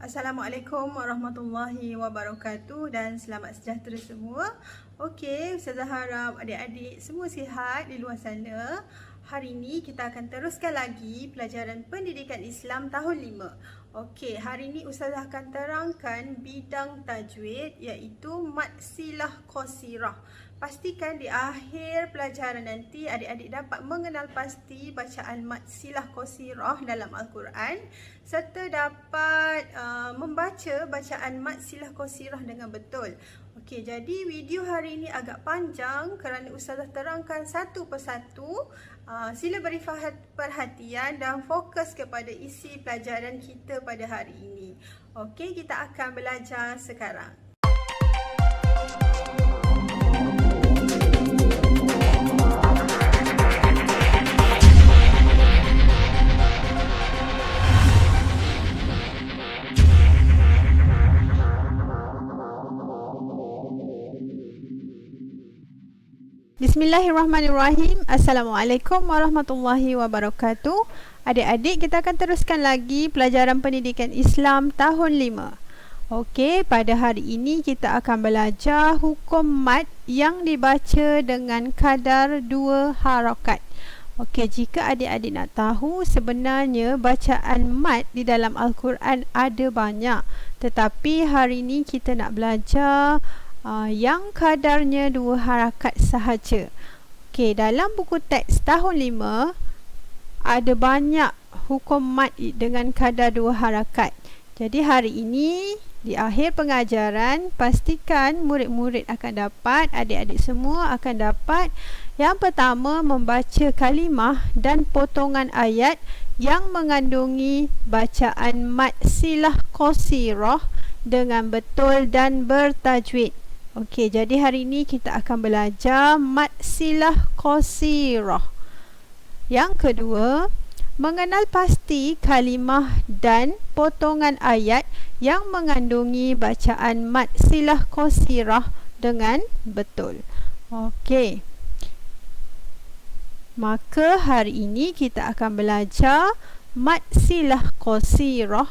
Assalamualaikum warahmatullahi wabarakatuh dan selamat sejahtera semua. Okey, Ustazah harap adik-adik semua sihat di luar sana. Hari ini kita akan teruskan lagi pelajaran pendidikan Islam tahun 5. Okey, hari ini Ustazah akan terangkan bidang tajwid iaitu mad silah qasirah. Pastikan di akhir pelajaran nanti adik-adik dapat mengenal pasti bacaan mad silah qasirah dalam Al-Quran serta dapat membaca bacaan mad silah qasirah dengan betul. Okey, jadi video hari ini agak panjang kerana Ustazah terangkan satu persatu. Sila beri perhatian dan fokus kepada isi pelajaran kita pada hari ini. Okey, kita akan belajar sekarang. Bismillahirrahmanirrahim. Assalamualaikum warahmatullahi wabarakatuh. Adik-adik, kita akan teruskan lagi pelajaran pendidikan Islam tahun 5. Okey, pada hari ini kita akan belajar hukum mad yang dibaca dengan kadar 2 harakat. Okey, jika adik-adik nak tahu, sebenarnya bacaan mad di dalam Al-Quran ada banyak. Tetapi hari ini kita nak belajar yang kadarnya 2 harakat sahaja. Okey, dalam buku teks tahun 5 ada banyak hukum mad dengan kadar 2 harakat. Jadi hari ini di akhir pengajaran pastikan murid-murid akan dapat, adik-adik semua akan dapat. Yang pertama, membaca kalimah dan potongan ayat yang mengandungi bacaan mad silah qasirah dengan betul dan bertajwid. Okey, jadi hari ini kita akan belajar mad silah qasirah. Yang kedua, mengenal pasti kalimah dan potongan ayat yang mengandungi bacaan mad silah qasirah dengan betul. Okey. Maka hari ini kita akan belajar mad silah qasirah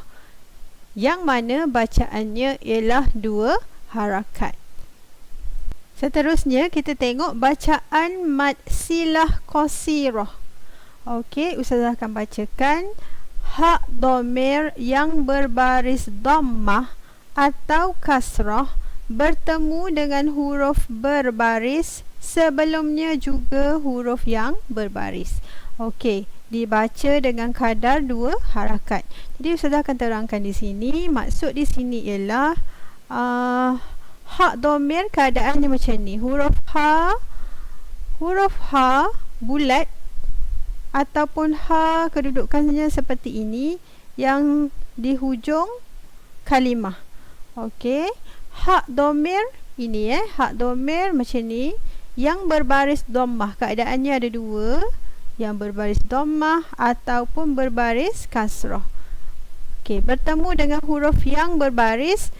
yang mana bacaannya ialah 2 harakat. Seterusnya kita tengok bacaan mad silah qasirah. Okey, Ustazah akan bacakan hak dhamir yang berbaris dhammah atau kasrah bertemu dengan huruf berbaris sebelumnya juga huruf yang berbaris. Okey, dibaca dengan kadar 2 harakat. Jadi Ustazah akan terangkan di sini. Maksud di sini ialah hak dhamir keadaannya macam ni. Huruf ha bulat ataupun ha kedudukannya seperti ini yang di hujung kalimah. Okey, hak dhamir ini hak dhamir macam ni yang berbaris dhammah, keadaannya ada 2, yang berbaris dhammah ataupun berbaris kasrah. Okey, bertemu dengan huruf yang berbaris.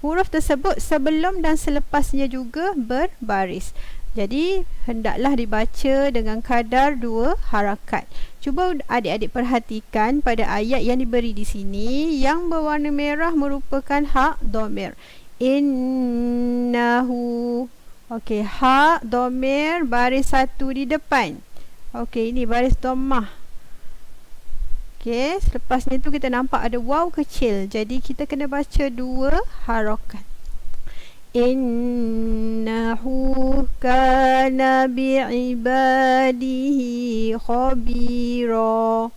Huruf tersebut sebelum dan selepasnya juga berbaris. Jadi hendaklah dibaca dengan kadar 2 harakat. Cuba adik-adik perhatikan pada ayat yang diberi di sini yang berwarna merah merupakan hak dhamir. Innahu. Okey, hak dhamir baris 1 di depan. Okey, ini baris dhammah. Okey, selepasnya tu kita nampak ada waw kecil. Jadi kita kena baca 2 harakat. Innahu kana bi'ibadihi khabira.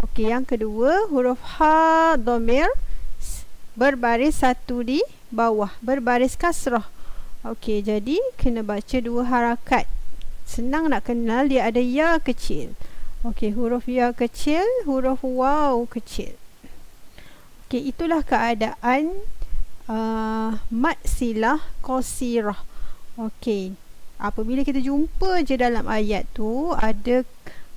Okey, yang kedua, huruf ha dhamir berbaris 1 di bawah, berbaris kasrah. Okey, jadi kena baca 2 harakat. Senang nak kenal, dia ada ya kecil. Okey, huruf ya kecil, huruf waw kecil. Okey, itulah keadaan mad silah qasirah. Okey, apabila kita jumpa je dalam ayat tu ada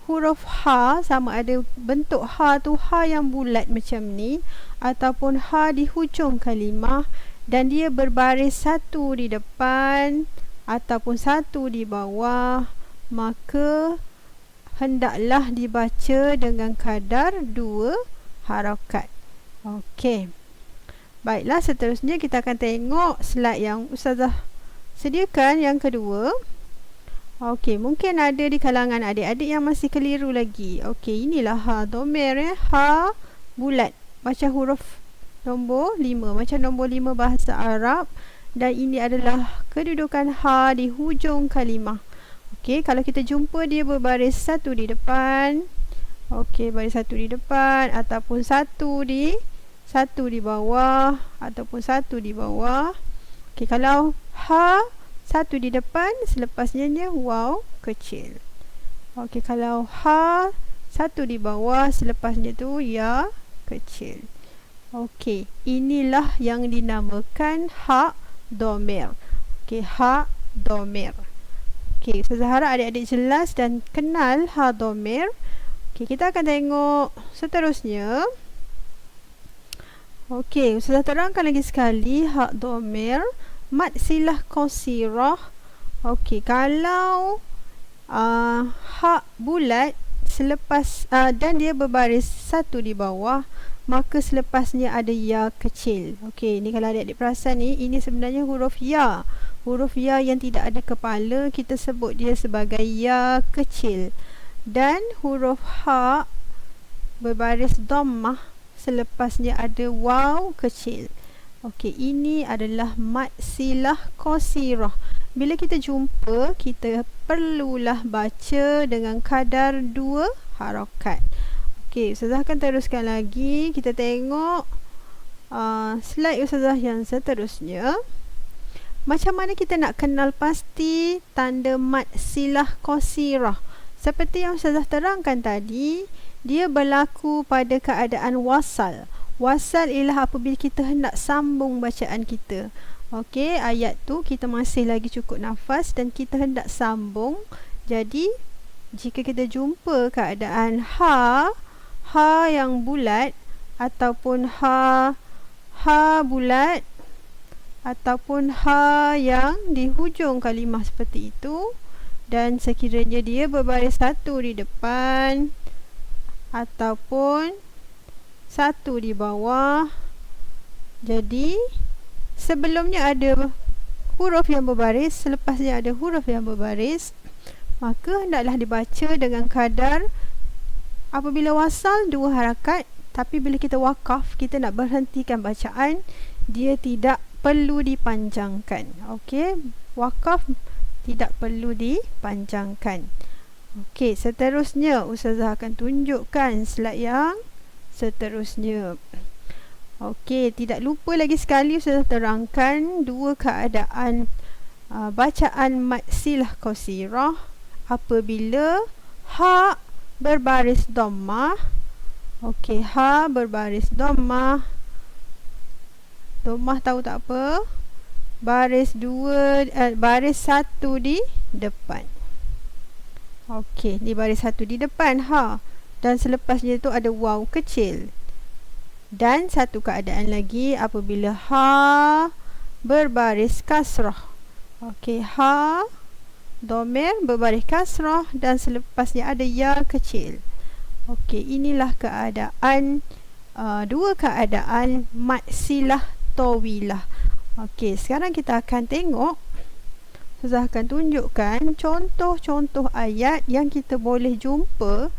huruf ha, sama ada bentuk ha tu ha yang bulat macam ni ataupun ha di hujung kalimah dan dia berbaris 1 di depan ataupun 1 di bawah, maka hendaklah dibaca dengan kadar 2 harakat. Okey. Baiklah, seterusnya kita akan tengok slide yang Ustazah sediakan yang kedua. Okey, mungkin ada di kalangan adik-adik yang masih keliru lagi. Okey, inilah ha domer ya. Ha bulat macam huruf nombor 5, macam nombor 5 bahasa Arab, dan ini adalah kedudukan ha di hujung kalimah. Okey, kalau kita jumpa dia berbaris satu di depan. Okey, baris satu di depan ataupun satu di bawah ataupun satu di bawah. Okey, kalau ha satu di depan, selepasnya dia waw kecil. Okey, kalau ha satu di bawah, selepasnya tu ya kecil. Okey, inilah yang dinamakan ha domer. Okey, ha domer. Okey, Ustazah harap adik-adik jelas dan kenal ha domer. Okey, kita akan tengok seterusnya. Okey, Ustazah terangkan lagi sekali ha domer, mad silah qasirah. Okey, kalau ha bulat selepas dan dia berbaris satu di bawah, maka selepasnya ada ya kecil. Okey, ni kalau adik-adik perasan ni, ini sebenarnya huruf ya. Huruf ya yang tidak ada kepala, kita sebut dia sebagai ya kecil. Dan huruf ha berbaris dhammah, selepasnya ada waw kecil. Okey, ini adalah mad silah qasirah. Bila kita jumpa, kita perlulah baca dengan kadar 2 harakat. Okey, Ustazah akan teruskan lagi. Kita tengok slide Ustazah yang seterusnya. Macam mana kita nak kenal pasti tanda mad silah qasirah? Seperti yang Ustazah terangkan tadi, dia berlaku pada keadaan wasal. Wasal ialah apabila kita hendak sambung bacaan kita. Okey, ayat tu kita masih lagi cukup nafas dan kita hendak sambung. Jadi, jika kita jumpa keadaan ha yang bulat ataupun ha bulat ataupun ha yang di hujung kalimah seperti itu, dan sekiranya dia berbaris satu di depan ataupun satu di bawah, jadi sebelumnya ada huruf yang berbaris, selepasnya ada huruf yang berbaris, maka hendaklah dibaca dengan kadar, apabila wasal 2 harakat, tapi bila kita wakaf, kita nak berhentikan bacaan, dia tidak perlu dipanjangkan. Okey, wakaf tidak perlu dipanjangkan. Okey, seterusnya Ustazah akan tunjukkan slide yang seterusnya. Okey, tidak lupa lagi sekali Ustazah terangkan 2 keadaan bacaan mad silah qasirah apabila ha berbaris dhammah. Okey, ha berbaris dhammah. Dhammah tahu tak apa? Baris 1 di depan. Okey, ni baris 1 di depan ha, dan selepasnya tu ada waw kecil. Dan satu keadaan lagi apabila ha berbaris kasrah. Okey, ha domer berbaris kasrah dan selepasnya ada ya kecil. Okey, inilah keadaan 2 keadaan mad silah tawilah. Okey, sekarang kita akan tengok, Ustazah akan tunjukkan contoh-contoh ayat yang kita boleh jumpa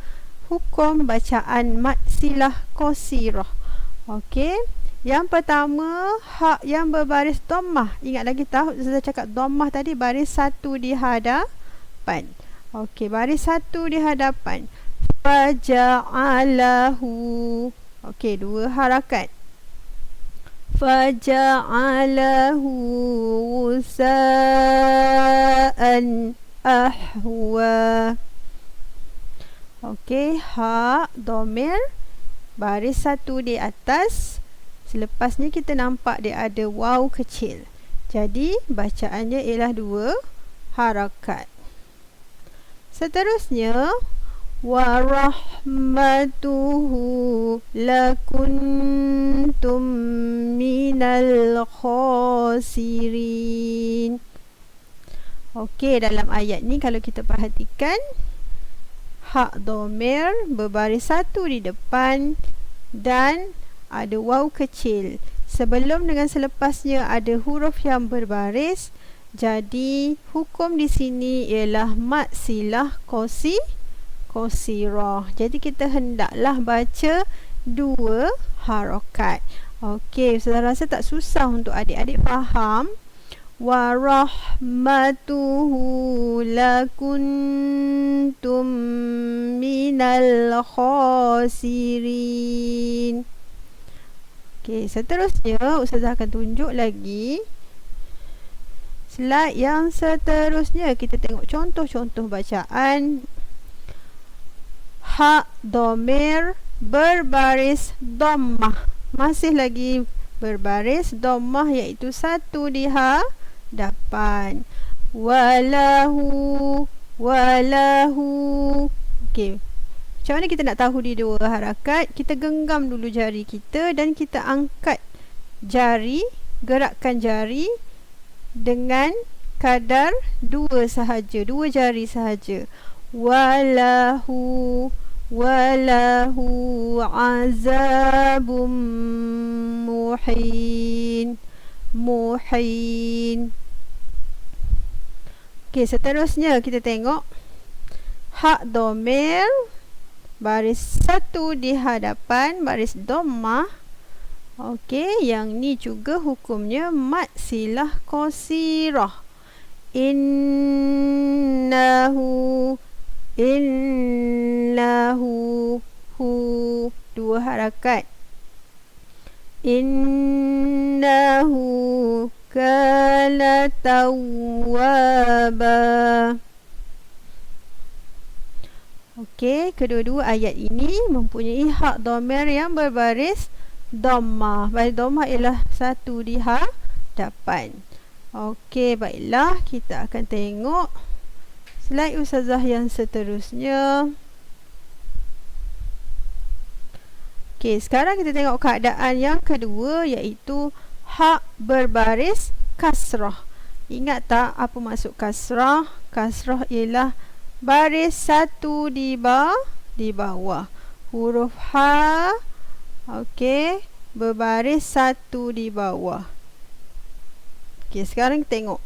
hukum bacaan mad silah qasirah. Okey, yang pertama, ha yang berbaris dhammah. Ingat lagi tahu Ustazah cakap dhammah tadi baris 1 di hadapan. Okey, baris 1 di hadapan. Faja'alahu. Okey, 2 harakat. Faja'alahu wusa'an ahwa. Okey, ha domir baris 1 di atas, selepasnya kita nampak dia ada waw kecil. Jadi bacaannya ialah 2 harakat. Seterusnya, wa rahmatuhu lakuntum minal khasirin. Okey, dalam ayat ni kalau kita perhatikan, ha domir berbaris 1 di depan dan ada waw kecil. Sebelum dengan selepasnya ada huruf yang berbaris. Jadi hukum di sini ialah mad silah qasirah. Jadi kita hendaklah baca 2 harakat. Okey, Ustazah rasa tak susah untuk adik-adik faham. Wa rahmatuhu lakuntum minal khasirin. Okey, seterusnya Ustazah akan tunjuk lagi slide yang seterusnya. Kita tengok contoh-contoh bacaan. Ha dhamir berbaris dhammah. Masih lagi berbaris dhammah, iaitu 1 di hadapan. Walahu. Okey. Macam mana kita nak tahu di 2 harakat? Kita genggam dulu jari kita dan kita angkat jari, gerakkan jari dengan kadar 2 sahaja, 2 jari sahaja. Walahu azabum muhin. Okey, seterusnya kita tengok ha dhamir baris 1 di hadapan, baris dhammah. Okey, yang ni juga hukumnya mad silah qasirah. Innahu 2 harakat. Innahu kana tawwaba. Okey, kedua-dua ayat ini mempunyai ha dhamir yang berbaris dhammah. Baris dhammah ialah 1 di hadapan. Okey, baiklah, kita akan tengok slide Ustazah yang seterusnya. Okey, sekarang kita tengok keadaan yang kedua, iaitu ha berbaris kasrah. Ingat tak apa maksud kasrah? Kasrah ialah baris 1 di bawah. Huruf ha, okey, berbaris 1 di bawah. Okey, sekarang kita tengok.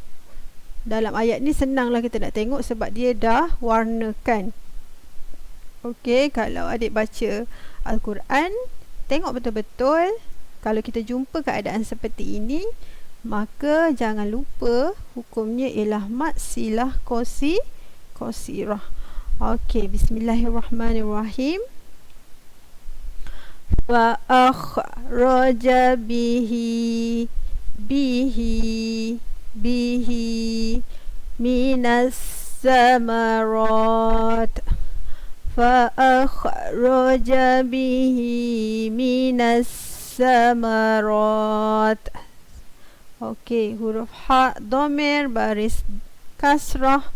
Dalam ayat ni senanglah kita nak tengok sebab dia dah warnakan. Okey, kalau adik baca Al-Quran, tengok betul-betul. Kalau kita jumpa keadaan seperti ini, maka jangan lupa hukumnya ialah mad silah qasirah. Okey, bismillahirrahmanirrahim. Wa akhraja bihi minas samarat. Fa akhraja bihi minas samarat. Okey, huruf ha dhamir baris kasrah.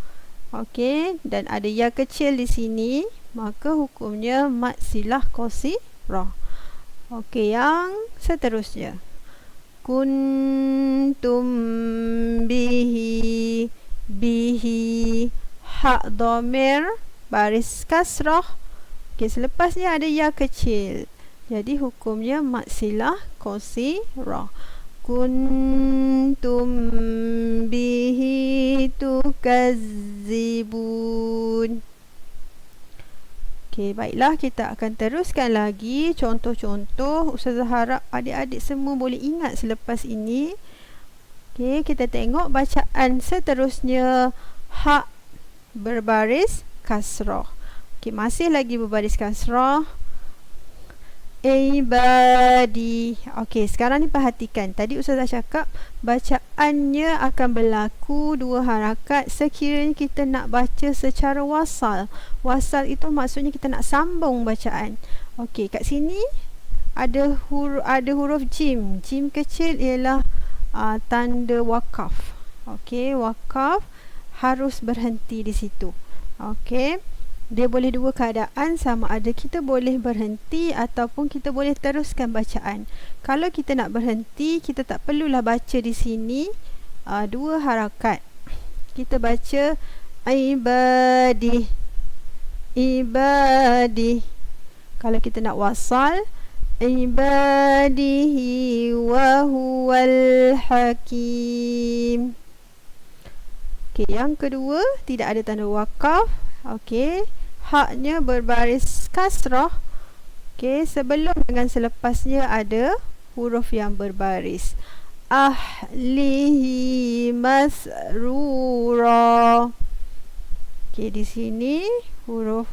Okey, dan ada ya kecil di sini, maka hukumnya mad silah qasirah. Okey, yang seterusnya. Kuntum bihi ha dhamir baris kasrah. Okey, selepasnya ada ya kecil. Jadi hukumnya mad silah qasirah. Kuntum bihi tukazzibun. Okey, baiklah, kita akan teruskan lagi contoh-contoh. Ustazah harap adik-adik semua boleh ingat selepas ini. Okey, kita tengok bacaan seterusnya. Ha berbaris kasrah. Okey, masih lagi berbaris kasrah. Ibadi. Okey, sekarang ni perhatikan. Tadi Ustazah cakap bacaannya akan berlaku 2 harakat sekiranya kita nak baca secara wasal. Wasal itu maksudnya kita nak sambung bacaan. Okey, kat sini ada huruf jim. Jim kecil ialah tanda wakaf. Okey, wakaf harus berhenti di situ. Okey. Dia boleh 2 keadaan, sama ada kita boleh berhenti ataupun kita boleh teruskan bacaan. Kalau kita nak berhenti, kita tak perlulah baca di sini 2 harakat. Kita baca ibadi. Kalau kita nak wasal, ibadihi wa huwal hakim. Okey, yang kedua tidak ada tanda wakaf. Okey, haknya berbaris kasrah. Okey, sebelum dengan selepasnya ada huruf yang berbaris. Ahlihi masrura. Okey, di sini huruf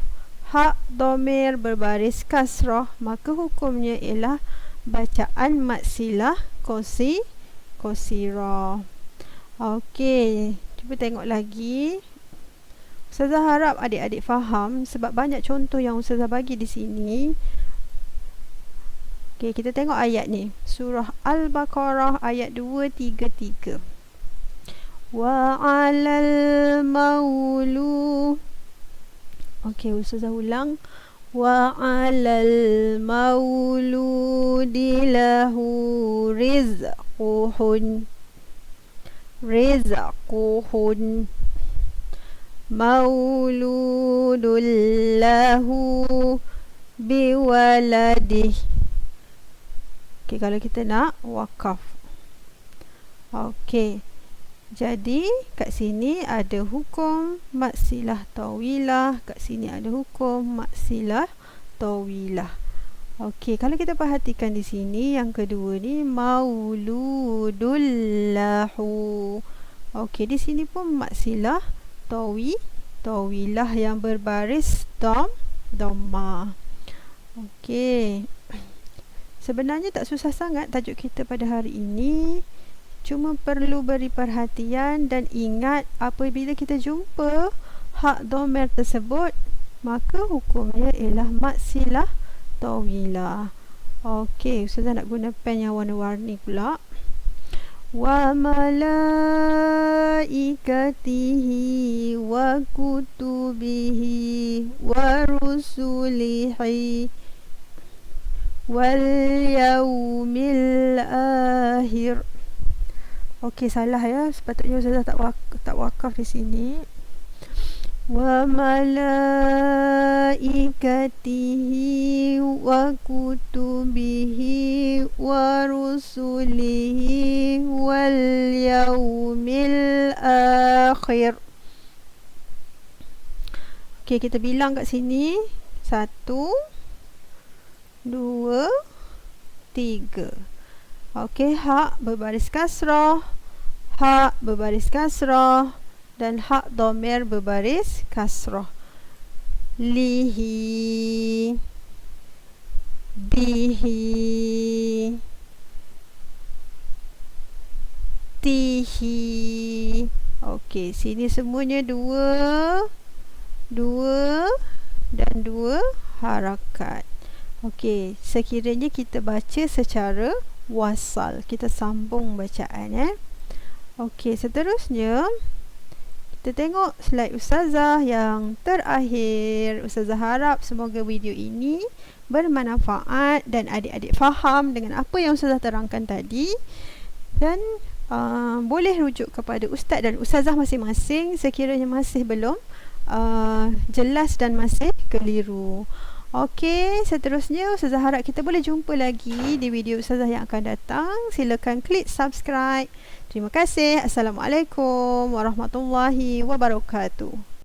hak dhamir berbaris kasrah, maka hukumnya ialah bacaan maksilah qasirah. Okey, cuba tengok lagi. Ustazah harap adik-adik faham sebab banyak contoh yang Ustazah bagi di sini. Okey, kita tengok ayat ni. Surah Al-Baqarah ayat 233. Wa 'alal maulu. Okey, Ustazah ulang. Wa 'alal mauludi lahu rizquhun mauludul lahu biwaladih. Okey, kalau kita nak wakaf. Okey, jadi kat sini ada hukum maksilah tawilah, kat sini ada hukum maksilah tawilah. Okey, kalau kita perhatikan di sini yang kedua ni mauludul lahu. Okey, di sini pun maksilah tawilah yang berbaris dhamma. Okey. Sebenarnya tak susah sangat tajuk kita pada hari ini. Cuma perlu beri perhatian dan ingat apabila kita jumpa hak dhamir tersebut, maka hukumnya ialah maksilah tawilah. Okey, Ustazah nak guna pen yang warna-warni pula. Wa malaikatihi wa kutubihi wa rusulihi wal yaumil akhir. Okey, salah ya. Sepatutnya Ustazah tak wakaf di sini. Wa malaikatihi wa kutubihi wa rusulihi wal yaumil akhir. Okey, kita bilang kat sini 1, 2, 3. Okey, hak berbaris kasrah, hak berbaris kasrah dan hak dhamir berbaris kasrah. Lihi, bihi, tihi. Okey, sini semuanya 2 dan 2 harakat. Okey, sekiranya kita baca secara wasal, kita sambung bacaan. Okey, seterusnya kita tengok slide Ustazah yang terakhir. Ustazah harap semoga video ini bermanfaat dan adik-adik faham dengan apa yang Ustazah terangkan tadi. Dan boleh rujuk kepada Ustaz dan Ustazah masing-masing sekiranya masih belum jelas dan masih keliru. Okey, seterusnya Ustazah harap kita boleh jumpa lagi di video Ustazah yang akan datang. Silakan klik subscribe. Terima kasih. Assalamualaikum warahmatullahi wabarakatuh.